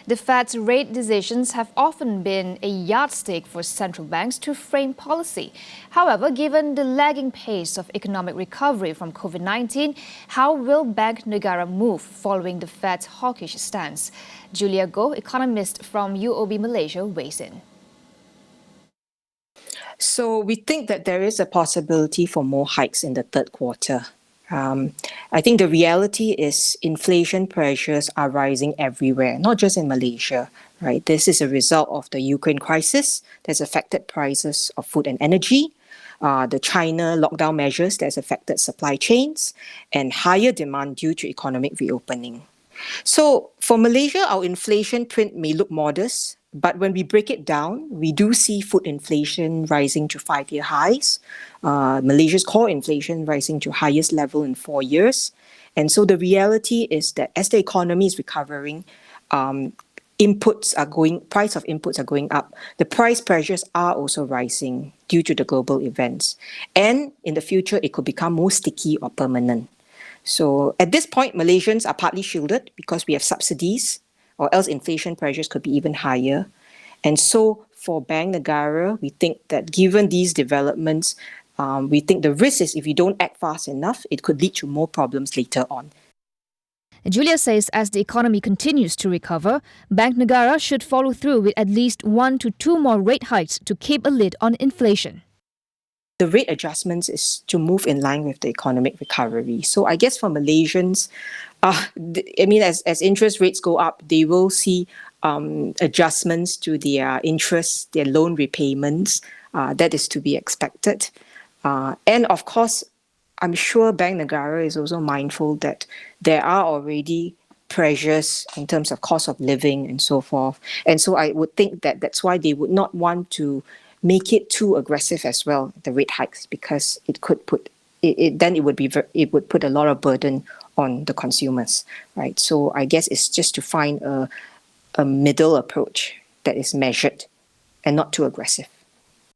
The Fed's rate decisions have often been a yardstick for central banks to frame policy. However, given the lagging pace of economic recovery from COVID-19, how will Bank Negara move following the Fed's hawkish stance? Julia Goh, economist from UOB Malaysia, weighs in. So we think that there is a possibility for more hikes in the third quarter. I think the reality is inflation pressures are rising everywhere, not just in Malaysia, right? This is a result of the Ukraine crisis that's affected prices of food and energy, the China lockdown measures that's affected supply chains, and higher demand due to economic reopening. So for Malaysia, our inflation print may look modest, but when we break it down, we do see food inflation rising to 5-year highs, Malaysia's core inflation rising to highest level in 4 years. And so the reality is that as the economy is recovering, price of inputs are going up. The price pressures are also rising due to the global events. And in the future, it could become more sticky or permanent. So at this point, Malaysians are partly shielded because we have subsidies, or else inflation pressures could be even higher. And so for Bank Negara, we think that given these developments, we think the risk is if you don't act fast enough, it could lead to more problems later on. Julia says as the economy continues to recover, Bank Negara should follow through with at least 1 to 2 more rate hikes to keep a lid on inflation. The rate adjustments is to move in line with the economic recovery. So I guess for Malaysians, as interest rates go up, they will see adjustments to their interest, their loan repayments. That is to be expected. And of course, I'm sure Bank Negara is also mindful that there are already pressures in terms of cost of living and so forth. And so I would think that that's why they would not want to make it too aggressive as well, the rate hikes, because it could put it would put a lot of burden on the consumers, right? So I guess it's just to find a middle approach that is measured and not too aggressive.